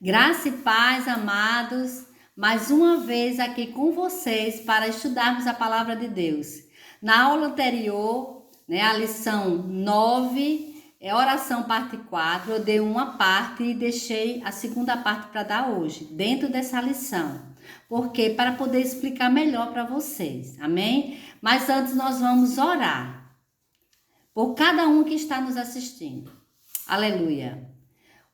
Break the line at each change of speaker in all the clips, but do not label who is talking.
Graça e paz, amados, mais uma vez aqui com vocês para estudarmos a palavra de Deus. Na aula anterior, a lição 9, oração parte 4, eu dei uma parte e deixei a segunda parte para dar hoje, dentro dessa lição. Porque para poder explicar melhor para vocês, amém? Mas antes nós vamos orar por cada um que está nos assistindo. Aleluia.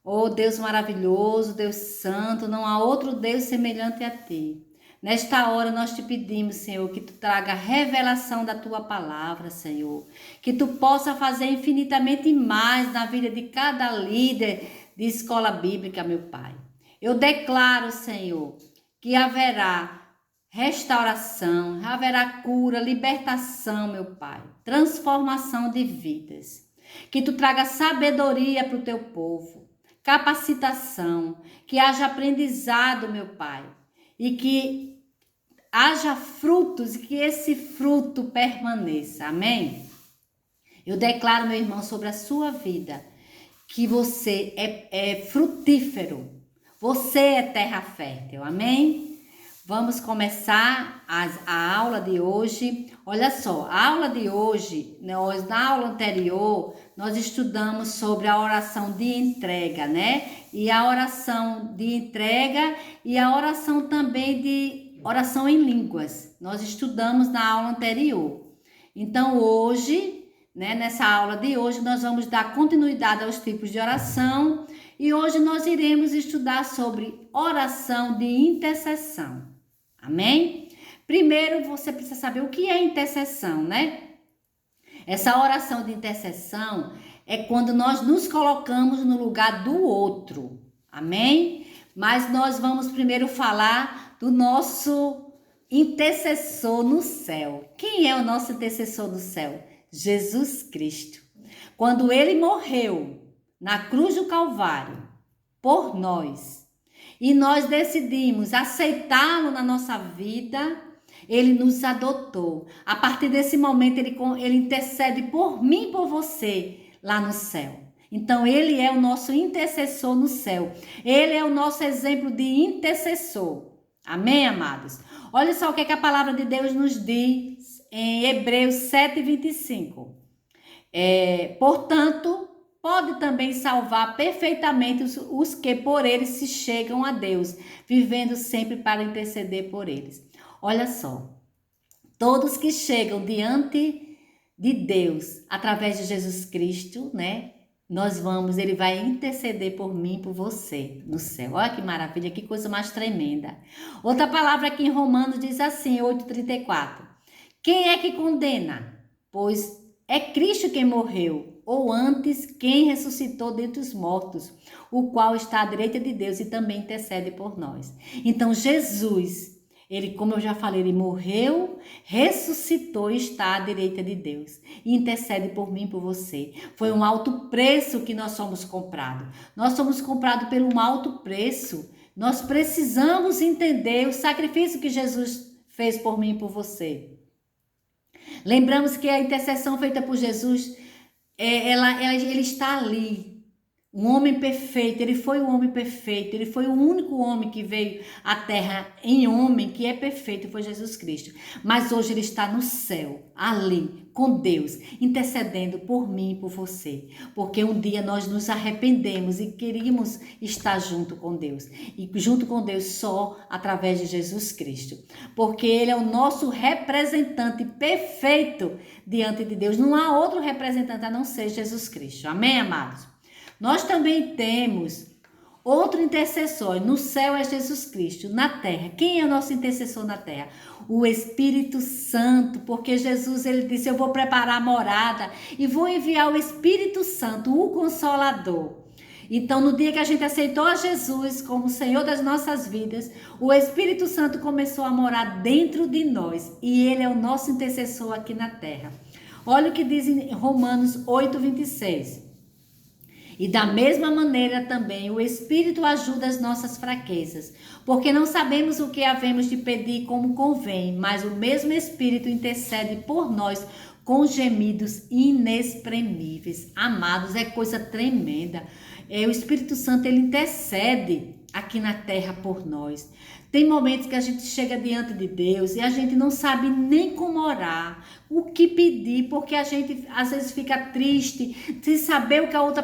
Oh Deus maravilhoso, Deus santo, não há outro Deus semelhante a ti. Nesta hora nós te pedimos, Senhor, que tu traga revelação da tua palavra, Senhor. Que tu possa fazer infinitamente mais na vida de cada líder de escola bíblica, meu Pai. Eu declaro, Senhor, que haverá restauração, haverá cura, libertação, meu Pai. Transformação de vidas. Que tu traga sabedoria para o teu povo. Capacitação, que haja aprendizado, meu Pai, e que haja frutos e que esse fruto permaneça, amém? Eu declaro, meu irmão, sobre a sua vida, que você é frutífero, você é terra fértil, amém? Vamos começar a aula de hoje. Olha só, a aula de hoje, na aula anterior, nós estudamos sobre a oração de entrega, né? E a oração de entrega e a oração também de oração em línguas. Nós estudamos na aula anterior. Então, hoje, nessa aula de hoje, nós vamos dar continuidade aos tipos de oração. E hoje nós iremos estudar sobre oração de intercessão. Amém? Primeiro você precisa saber o que é intercessão, né? Essa oração de intercessão é quando nós nos colocamos no lugar do outro. Amém? Mas nós vamos primeiro falar do nosso intercessor no céu. Quem é o nosso intercessor no céu? Jesus Cristo. Quando ele morreu na cruz do Calvário por nós, e nós decidimos aceitá-lo na nossa vida, ele nos adotou. A partir desse momento, ele intercede por mim e por você lá no céu. Então, ele é o nosso intercessor no céu. Ele é o nosso exemplo de intercessor. Amém, amados? Olha só o que a palavra de Deus nos diz em Hebreus 7:25. Portanto, pode também salvar perfeitamente os que por eles se chegam a Deus, vivendo sempre para interceder por eles. Olha só, todos que chegam diante de Deus, através de Jesus Cristo, ele vai interceder por mim e por você no céu. Olha que maravilha, que coisa mais tremenda. Outra palavra aqui em Romanos diz assim, 8:34. Quem é que condena? Pois é Cristo quem morreu, ou antes, quem ressuscitou dentre os mortos, o qual está à direita de Deus e também intercede por nós. Então, Jesus, ele, como eu já falei, ele morreu, ressuscitou e está à direita de Deus. E intercede por mim e por você. Foi um alto preço que nós somos comprados. Nós somos comprados por um alto preço. Nós precisamos entender o sacrifício que Jesus fez por mim e por você. Lembramos que a intercessão feita por Jesus, ele está ali. Um homem perfeito, ele foi um homem perfeito, ele foi o único homem que veio à terra em homem, que é perfeito, foi Jesus Cristo. Mas hoje ele está no céu, ali, com Deus, intercedendo por mim e por você. Porque um dia nós nos arrependemos e queríamos estar junto com Deus. E junto com Deus só através de Jesus Cristo. Porque ele é o nosso representante perfeito diante de Deus. Não há outro representante a não ser Jesus Cristo. Amém, amados? Nós também temos outro intercessor. No céu é Jesus Cristo. Na terra, quem é o nosso intercessor na terra? O Espírito Santo, porque Jesus, ele disse, eu vou preparar a morada e vou enviar o Espírito Santo, o Consolador. Então, no dia que a gente aceitou a Jesus como Senhor das nossas vidas, o Espírito Santo começou a morar dentro de nós e ele é o nosso intercessor aqui na terra. Olha o que diz em Romanos 8:26. E da mesma maneira também o Espírito ajuda as nossas fraquezas, porque não sabemos o que havemos de pedir como convém, mas o mesmo Espírito intercede por nós com gemidos inexprimíveis. Amados, é coisa tremenda. O Espírito Santo, ele intercede aqui na terra por nós. Tem momentos que a gente chega diante de Deus e a gente não sabe nem como orar, o que pedir, porque a gente às vezes fica triste, sem saber o que a outra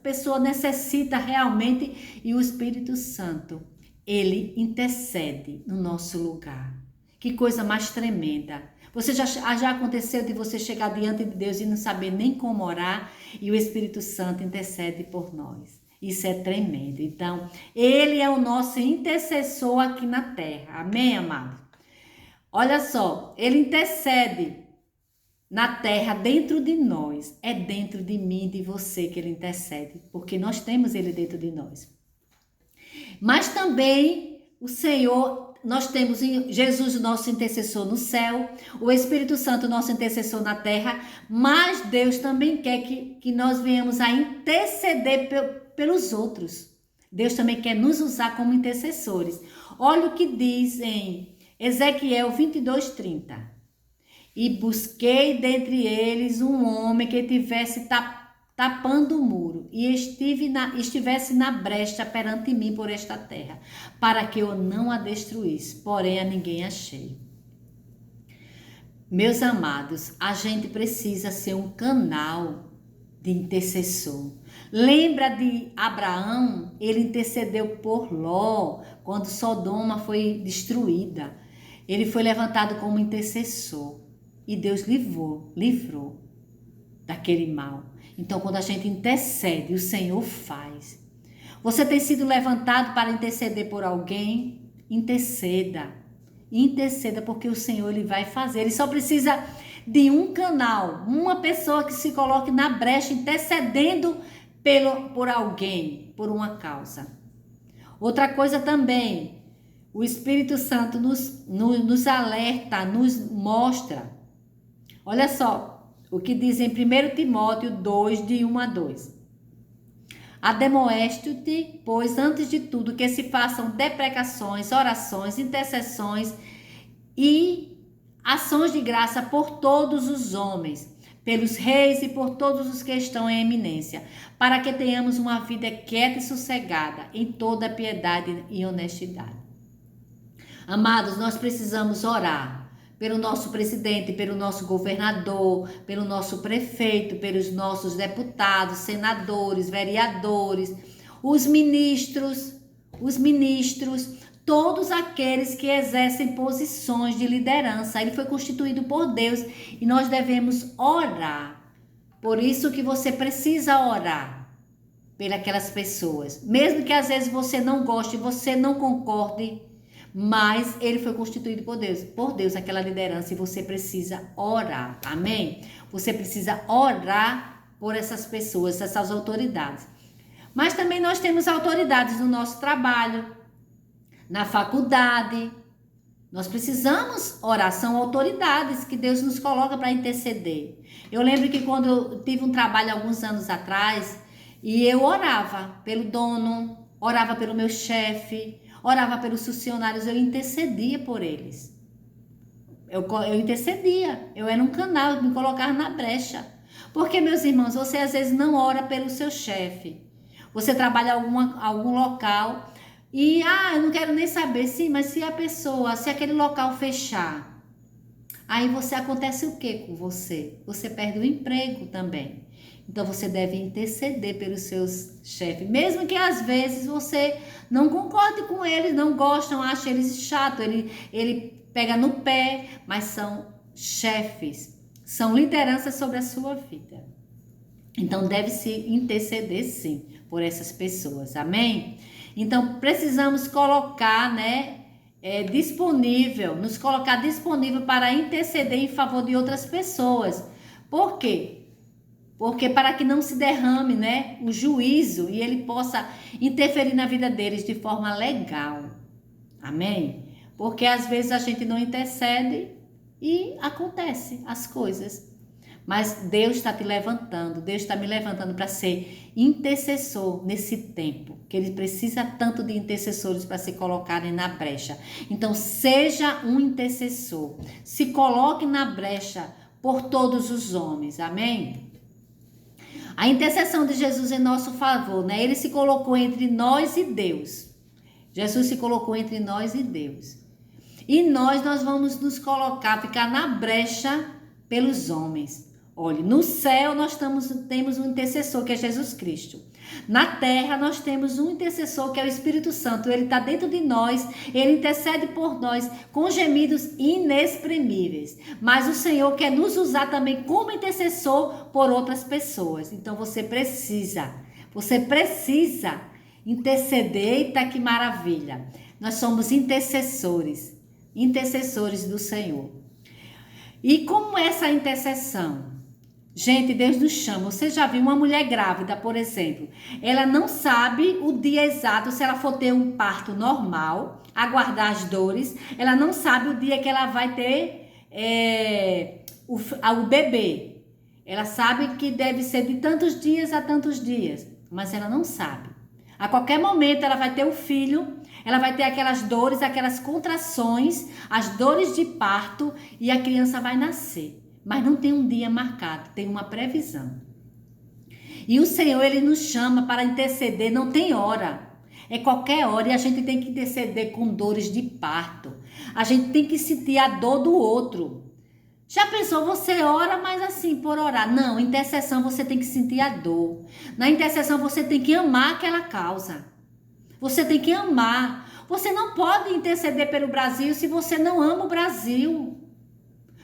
pessoa necessita realmente, e o Espírito Santo, ele intercede no nosso lugar. Que coisa mais tremenda. Você já aconteceu de você chegar diante de Deus e não saber nem como orar, e o Espírito Santo intercede por nós. Isso é tremendo. Então, ele é o nosso intercessor aqui na terra. Amém, amado? Olha só, ele intercede na terra dentro de nós. É dentro de mim e de você que ele intercede, porque nós temos ele dentro de nós. Mas também o Senhor, nós temos Jesus, o nosso intercessor no céu, o Espírito Santo, o nosso intercessor na terra, mas Deus também quer que nós venhamos a interceder pelos outros. Deus também quer nos usar como intercessores. Olha o que diz em Ezequiel 22:30. E busquei dentre eles um homem que tivesse tapando o muro e estivesse na brecha perante mim por esta terra, para que eu não a destruísse, porém a ninguém achei. Meus amados, a gente precisa ser um canal de intercessor. Lembra de Abraão? Ele intercedeu por Ló quando Sodoma foi destruída. Ele foi levantado como intercessor e Deus livrou daquele mal. Então, quando a gente intercede, o Senhor faz. Você tem sido levantado para interceder por alguém? Interceda. Interceda, porque o Senhor ele vai fazer. Ele só precisa de um canal, uma pessoa que se coloque na brecha intercedendo por alguém, por uma causa. Outra coisa também, o Espírito Santo nos alerta, nos mostra. Olha só o que diz em 1 Timóteo 2, de 1 a 2. Admoesto-te, pois, antes de tudo, que se façam deprecações, orações, intercessões e ações de graça por todos os homens, pelos reis e por todos os que estão em eminência, para que tenhamos uma vida quieta e sossegada, em toda piedade e honestidade. Amados, nós precisamos orar pelo nosso presidente, pelo nosso governador, pelo nosso prefeito, pelos nossos deputados, senadores, vereadores, os ministros, todos aqueles que exercem posições de liderança. Ele foi constituído por Deus e nós devemos orar. Por isso que você precisa orar pelas pessoas. Mesmo que às vezes você não goste, você não concorde, mas ele foi constituído por Deus, aquela liderança, e você precisa orar, amém? Você precisa orar por essas pessoas, essas autoridades. Mas também nós temos autoridades no nosso trabalho, na faculdade. Nós precisamos orar, são autoridades que Deus nos coloca para interceder. Eu lembro que quando eu tive um trabalho alguns anos atrás, e eu orava pelo dono, orava pelo meu chefe, orava pelos funcionários, eu intercedia por eles. Eu intercedia, eu era um canal, eu me colocava na brecha. Porque, meus irmãos, você às vezes não ora pelo seu chefe. Você trabalha em algum local e, eu não quero nem saber, sim, mas se aquele local fechar, aí acontece o que com você? Você perde o emprego também. Então, você deve interceder pelos seus chefes, mesmo que às vezes você não concorde com eles, não gostam, acha eles chato, ele pega no pé, mas são chefes, são lideranças sobre a sua vida. Então, deve-se interceder sim por essas pessoas, amém? Então, precisamos colocar, nos colocar disponível para interceder em favor de outras pessoas. Por quê? Porque para que não se derrame, o juízo e ele possa interferir na vida deles de forma legal. Amém? Porque às vezes a gente não intercede e acontece as coisas. Mas Deus está te levantando, Deus está me levantando para ser intercessor nesse tempo, que ele precisa tanto de intercessores para se colocarem na brecha. Então, seja um intercessor, se coloque na brecha por todos os homens, amém? A intercessão de Jesus em nosso favor, Ele se colocou entre nós e Deus. Jesus se colocou entre nós e Deus. E nós vamos nos colocar, ficar na brecha pelos homens. Olhe, no céu nós temos um intercessor, que é Jesus Cristo. Na terra nós temos um intercessor, que é o Espírito Santo. Ele está dentro de nós, ele intercede por nós com gemidos inexprimíveis. Mas o Senhor quer nos usar também como intercessor por outras pessoas. Então você precisa interceder. Eita, que maravilha! Nós somos intercessores do Senhor. E como é essa intercessão? Gente, Deus nos chama. Você já viu uma mulher grávida, por exemplo? Ela não sabe o dia exato, se ela for ter um parto normal, aguardar as dores. Ela não sabe o dia que ela vai ter o bebê. Ela sabe que deve ser de tantos dias a tantos dias, mas ela não sabe. A qualquer momento ela vai ter o filho, ela vai ter aquelas dores, aquelas contrações, as dores de parto, e a criança vai nascer. Mas não tem um dia marcado, tem uma previsão. E o Senhor, ele nos chama para interceder, não tem hora. É qualquer hora, e a gente tem que interceder com dores de parto. A gente tem que sentir a dor do outro. Já pensou, você ora, mas assim, por orar? Não, intercessão você tem que sentir a dor. Na intercessão você tem que amar aquela causa. Você tem que amar. Você não pode interceder pelo Brasil se você não ama o Brasil.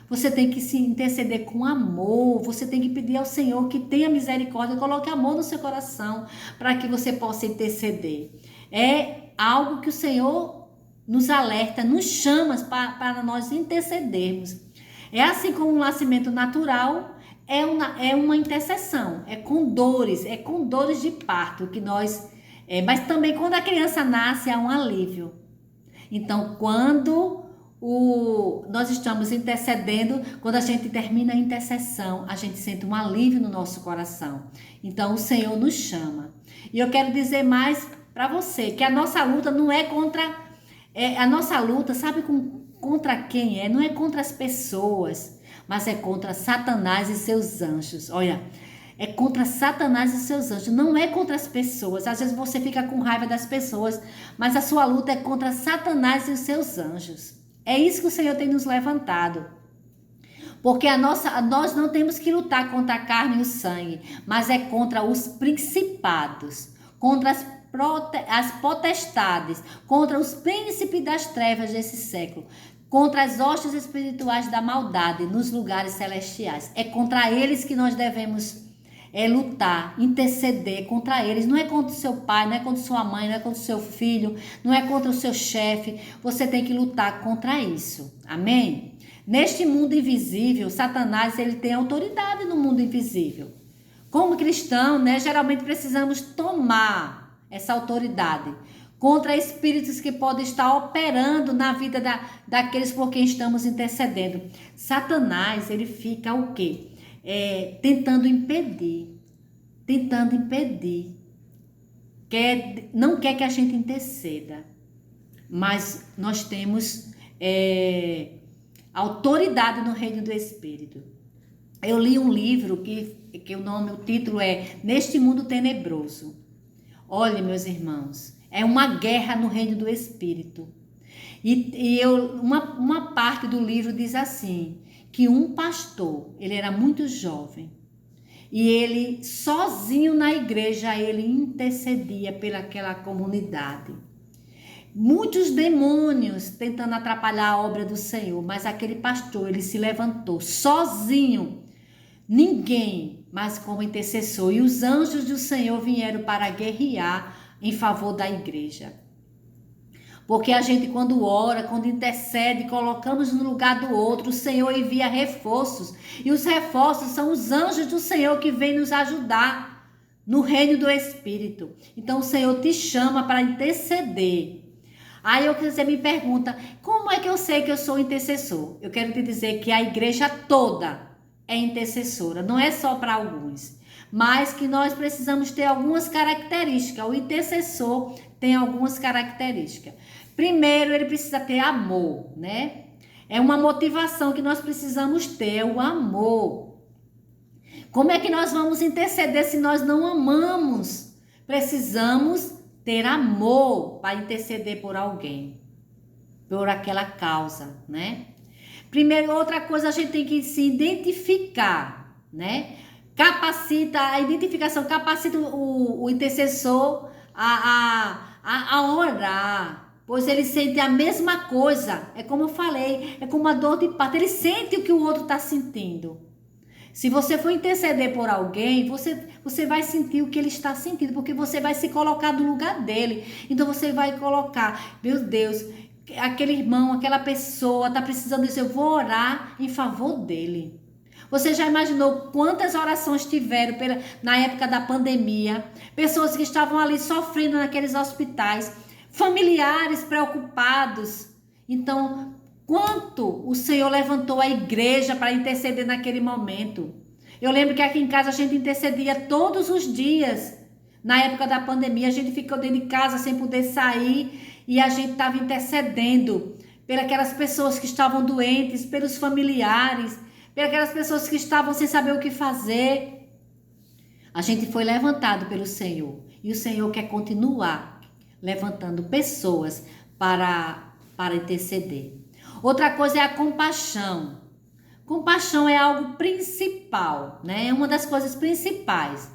Você tem que se interceder com amor. Você tem que pedir ao Senhor que tenha misericórdia, coloque amor no seu coração para que você possa interceder. É algo que o Senhor nos alerta, nos chama para nós intercedermos. É assim como um nascimento natural, é uma intercessão, é com dores de parto que nós... mas também quando a criança nasce, há um alívio. Então, quando nós estamos intercedendo, quando a gente termina a intercessão, a gente sente um alívio no nosso coração. Então, o Senhor nos chama. E eu quero dizer mais para você, que a nossa luta não é contra... a nossa luta, sabe contra quem é? Não é contra as pessoas, mas é contra Satanás e seus anjos. Olha, é contra Satanás e seus anjos, não é contra as pessoas. Às vezes você fica com raiva das pessoas, mas a sua luta é contra Satanás e os seus anjos. É isso que o Senhor tem nos levantado. Porque nós não temos que lutar contra a carne e o sangue, mas é contra os principados, contra as potestades, contra os príncipes das trevas desse século, contra as hostes espirituais da maldade nos lugares celestiais. É contra eles que nós devemos lutar, interceder contra eles. Não é contra o seu pai, não é contra sua mãe, não é contra o seu filho, não é contra o seu chefe. Você tem que lutar contra isso. Amém? Neste mundo invisível, Satanás, ele tem autoridade no mundo invisível. Como cristão, né, geralmente precisamos tomar essa autoridade contra espíritos que podem estar operando na vida daqueles por quem estamos intercedendo. Satanás, ele fica o quê? Tentando impedir. Não quer que a gente interceda. Mas nós temos autoridade no reino do Espírito. Eu li um livro que o título é Neste Mundo Tenebroso. Olha, meus irmãos, é uma guerra no reino do Espírito. Uma parte do livro diz assim, que um pastor, ele era muito jovem, e ele, sozinho na igreja, ele intercedia pelaquela comunidade. Muitos demônios tentando atrapalhar a obra do Senhor, mas aquele pastor, ele se levantou sozinho, ninguém, mas como intercessor. E os anjos do Senhor vieram para guerrear em favor da igreja. Porque a gente, quando ora, quando intercede, colocamos no lugar do outro, o Senhor envia reforços. E os reforços são os anjos do Senhor que vêm nos ajudar no reino do Espírito. Então o Senhor te chama para interceder. Aí você me pergunta, como é que eu sei que eu sou intercessor? Eu quero te dizer que a igreja toda é intercessora, não é só para alguns. Mas que nós precisamos ter algumas características. O intercessor tem algumas características. Primeiro, ele precisa ter amor, né? É uma motivação que nós precisamos ter, é o amor. Como é que nós vamos interceder se nós não amamos? Precisamos ter amor para interceder por alguém, por aquela causa, né? Primeiro, outra coisa, a gente tem que se identificar, né? A identificação capacita o intercessor a orar, pois ele sente a mesma coisa. É como eu falei, é como uma dor de parto. Ele sente o que o outro está sentindo. Se você for interceder por alguém, você vai sentir o que ele está sentindo, porque você vai se colocar no lugar dele. Então você vai colocar, meu Deus, aquele irmão, aquela pessoa está precisando disso, eu vou orar em favor dele. Você já imaginou quantas orações tiveram na época da pandemia? Pessoas que estavam ali sofrendo naqueles hospitais, familiares preocupados. Então, quanto o Senhor levantou a igreja para interceder naquele momento. Eu lembro que aqui em casa a gente intercedia todos os dias. Na época da pandemia, a gente ficou dentro de casa sem poder sair e a gente estava intercedendo pelas pessoas que estavam doentes, pelos familiares, pelas pessoas que estavam sem saber o que fazer. A gente foi levantado pelo Senhor e o Senhor quer continuar levantando pessoas para interceder. Outra coisa é a compaixão. Compaixão é algo principal, né? É uma das coisas principais.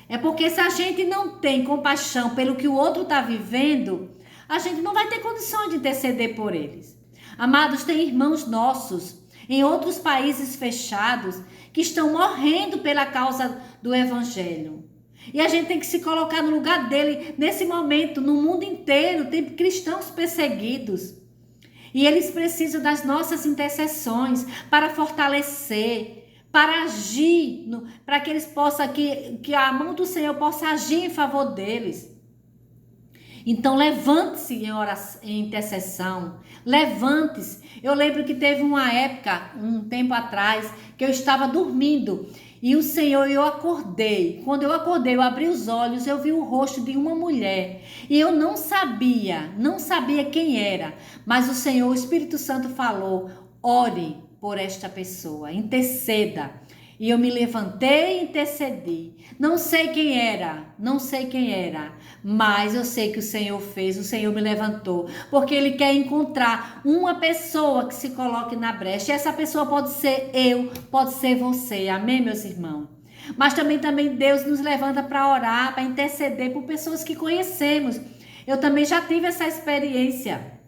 É porque se a gente não tem compaixão pelo que o outro está vivendo, a gente não vai ter condições de interceder por eles. Amados, tem irmãos nossos em outros países fechados que estão morrendo pela causa do evangelho. E a gente tem que se colocar no lugar dele nesse momento. No mundo inteiro tem cristãos perseguidos. E eles precisam das nossas intercessões para fortalecer, para agir, para que eles possam, que a mão do Senhor possa agir em favor deles. Então levante-se em intercessão, levante-se. Eu lembro que teve uma época, um tempo atrás, que eu estava dormindo e o Senhor, eu acordei. Quando eu acordei, eu abri os olhos, eu vi o rosto de uma mulher e eu não sabia quem era, mas o Senhor, o Espírito Santo falou: ore por esta pessoa, interceda. E eu me levantei e intercedi. Não sei quem era, mas eu sei que o Senhor fez, o Senhor me levantou, porque Ele quer encontrar uma pessoa que se coloque na brecha. E essa pessoa pode ser eu, pode ser você, amém, meus irmãos? Mas também Deus nos levanta para orar, para interceder por pessoas que conhecemos. Eu também já tive essa experiência.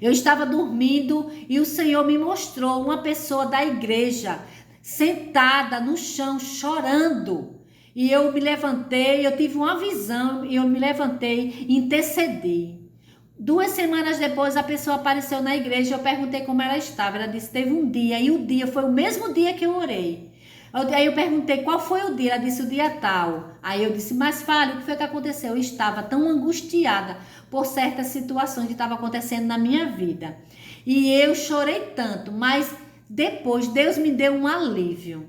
Eu estava dormindo e o Senhor me mostrou uma pessoa da igreja sentada no chão, chorando. E eu me levantei, eu tive uma visão, e eu me levantei e intercedi. 2 semanas depois, a pessoa apareceu na igreja, eu perguntei como ela estava. Ela disse, teve um dia, e o dia foi o mesmo dia que eu orei. Aí eu perguntei, qual foi o dia? Ela disse, o dia tal. Aí eu disse, mas fale, o que foi que aconteceu? Eu estava tão angustiada por certas situações que estavam acontecendo na minha vida. E eu chorei tanto, mas depois Deus me deu um alívio.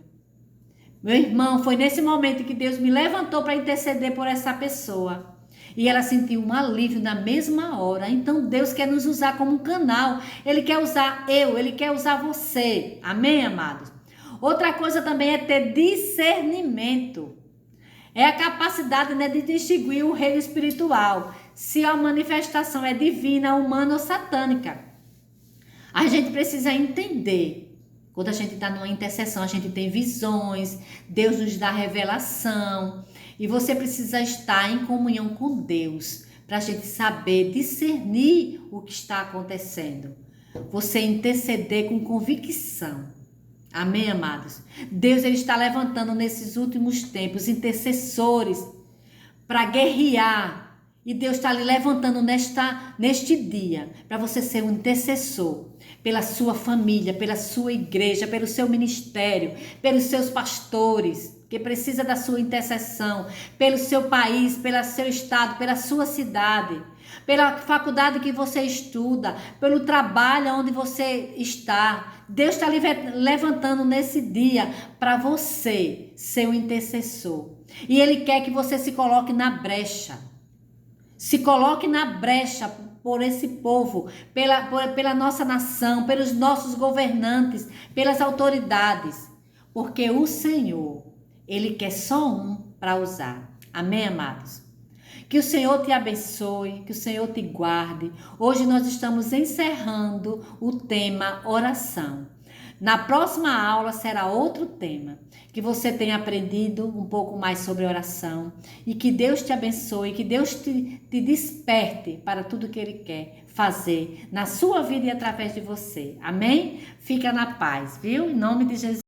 Meu irmão, foi nesse momento que Deus me levantou para interceder por essa pessoa. E ela sentiu um alívio na mesma hora. Então Deus quer nos usar como um canal. Ele quer usar Ele quer usar você. Amém, amados? Outra coisa também é ter discernimento. É a capacidade, né, de distinguir o reino espiritual. Se a manifestação é divina, humana ou satânica. A gente precisa entender. Quando a gente está numa intercessão, a gente tem visões, Deus nos dá revelação. E você precisa estar em comunhão com Deus para a gente saber discernir o que está acontecendo. Você interceder com convicção. Amém, amados? Deus ele está levantando nesses últimos tempos intercessores para guerrear. E Deus está lhe levantando neste dia para você ser um intercessor pela sua família, pela sua igreja, pelo seu ministério, pelos seus pastores, que precisa da sua intercessão, pelo seu país, pelo seu estado, pela sua cidade, pela faculdade que você estuda, pelo trabalho onde você está. Deus está levantando nesse dia para você ser um intercessor. E Ele quer que você se coloque na brecha. Se coloque na brecha por esse povo, pela nossa nação, pelos nossos governantes, pelas autoridades. Porque o Senhor, Ele quer só um para usar. Amém, amados? Que o Senhor te abençoe, que o Senhor te guarde. Hoje nós estamos encerrando o tema oração. Na próxima aula será outro tema. Que você tenha aprendido um pouco mais sobre oração e que Deus te abençoe, que Deus te desperte para tudo que Ele quer fazer na sua vida e através de você. Amém? Fica na paz, viu? Em nome de Jesus.